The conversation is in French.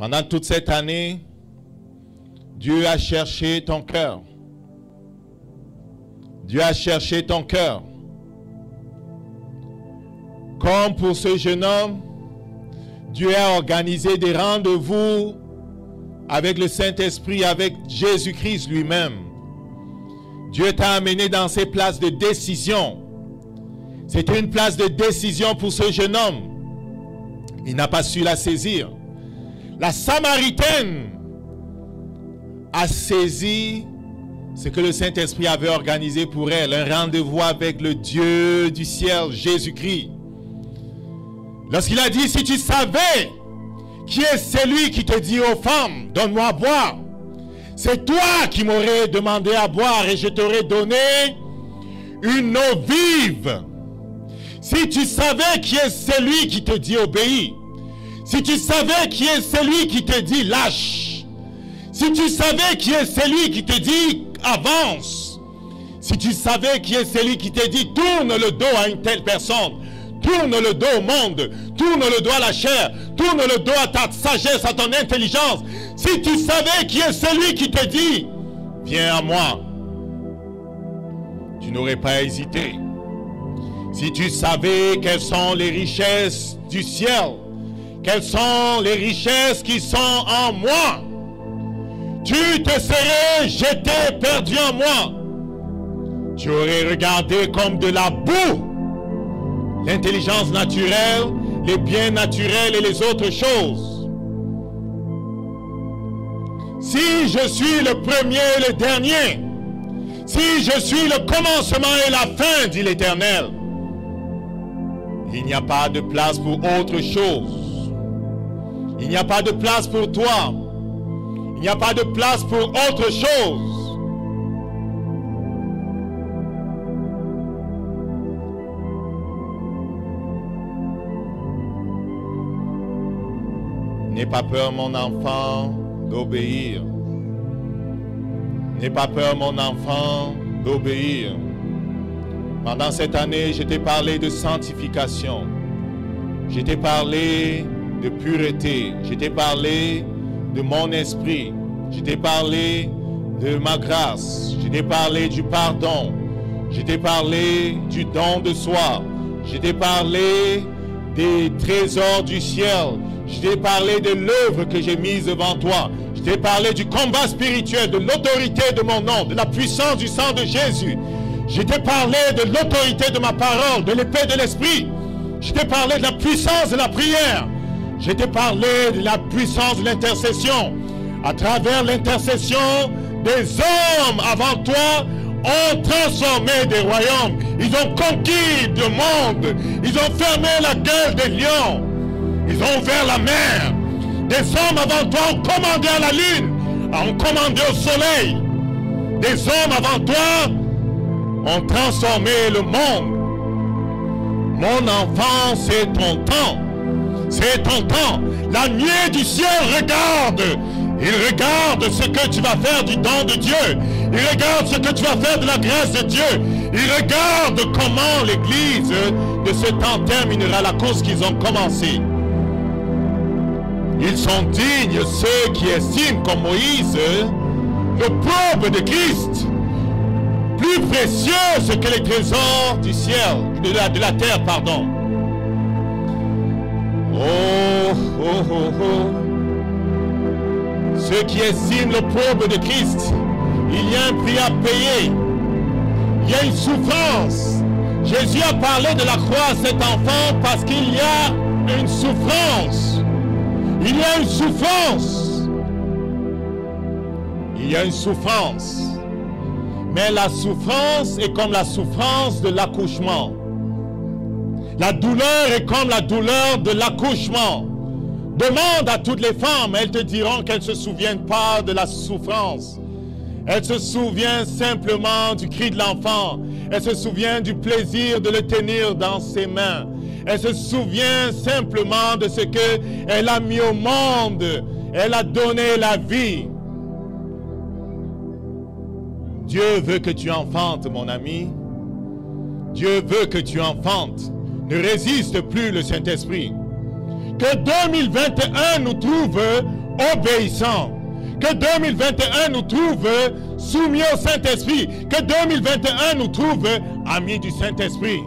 Pendant toute cette année, Dieu a cherché ton cœur. Dieu a cherché ton cœur. Comme pour ce jeune homme, Dieu a organisé des rendez-vous avec le Saint-Esprit, avec Jésus-Christ lui-même. Dieu t'a amené dans ces places de décision. C'était une place de décision pour ce jeune homme. Il n'a pas su la saisir. La Samaritaine a saisi ce que le Saint-Esprit avait organisé pour elle, un rendez-vous avec le Dieu du ciel, Jésus-Christ. Lorsqu'il a dit, si tu savais qui est celui qui te dit aux femmes, donne-moi à boire, c'est toi qui m'aurais demandé à boire et je t'aurais donné une eau vive. Si tu savais qui est celui qui te dit obéis, si tu savais qui est celui qui te dit lâche, si tu savais qui est celui qui te dit avance, si tu savais qui est celui qui te dit tourne le dos à une telle personne, tourne le dos au monde, tourne le dos à la chair, tourne le dos à ta sagesse, à ton intelligence, si tu savais qui est celui qui te dit viens à moi, tu n'aurais pas hésité. Si tu savais quelles sont les richesses du ciel, quelles sont les richesses qui sont en moi, tu te serais jeté perdu en moi. Tu aurais regardé comme de la boue l'intelligence naturelle, les biens naturels et les autres choses. Si je suis le premier et le dernier, si je suis le commencement et la fin, dit l'Éternel, il n'y a pas de place pour autre chose. Il n'y a pas de place pour toi. Il n'y a pas de place pour autre chose. N'aie pas peur, mon enfant, d'obéir. N'aie pas peur, mon enfant, d'obéir. Pendant cette année, je t'ai parlé de sanctification. Je t'ai parlé de pureté. Je t'ai parlé de mon esprit. Je t'ai parlé de ma grâce. Je t'ai parlé du pardon. Je t'ai parlé du don de soi. Je t'ai parlé des trésors du ciel. Je t'ai parlé de l'œuvre que j'ai mise devant toi. Je t'ai parlé du combat spirituel, de l'autorité de mon nom, de la puissance du sang de Jésus. Je t'ai parlé de l'autorité de ma parole, de l'épée de l'esprit. Je t'ai parlé de la puissance de la prière. Je t'ai parlé de la puissance de l'intercession. À travers l'intercession, des hommes avant toi ont transformé des royaumes. Ils ont conquis le monde. Ils ont fermé la gueule des lions. Ils ont ouvert la mer. Des hommes avant toi ont commandé à la lune, ont commandé au soleil. Des hommes avant toi ont transformé le monde. Mon enfant, c'est ton temps. C'est ton temps. La nuée du ciel regarde. Il regarde ce que tu vas faire du don de Dieu. Il regarde ce que tu vas faire de la grâce de Dieu. Il regarde comment l'Église de ce temps terminera la course qu'ils ont commencée. Ils sont dignes, ceux qui estiment comme Moïse le peuple de Christ plus précieux que les trésors du ciel, de la terre, pardon. Oh, oh, oh, oh. Ceux qui estiment le peuple de Christ, il y a un prix à payer. Il y a une souffrance. Jésus a parlé de la croix à cet enfant parce qu'il y a une souffrance. Il y a une souffrance. Il y a une souffrance. Mais la souffrance est comme la souffrance de l'accouchement. La douleur est comme la douleur de l'accouchement. Demande à toutes les femmes, elles te diront qu'elles ne se souviennent pas de la souffrance. Elles se souviennent simplement du cri de l'enfant. Elles se souviennent du plaisir de le tenir dans ses mains. Elle se souvient simplement de ce qu'elle a mis au monde. Elle a donné la vie. Dieu veut que tu enfantes, mon ami. Dieu veut que tu enfantes. Ne résiste plus le Saint-Esprit. Que 2021 nous trouve obéissants. Que 2021 nous trouve soumis au Saint-Esprit. Que 2021 nous trouve amis du Saint-Esprit.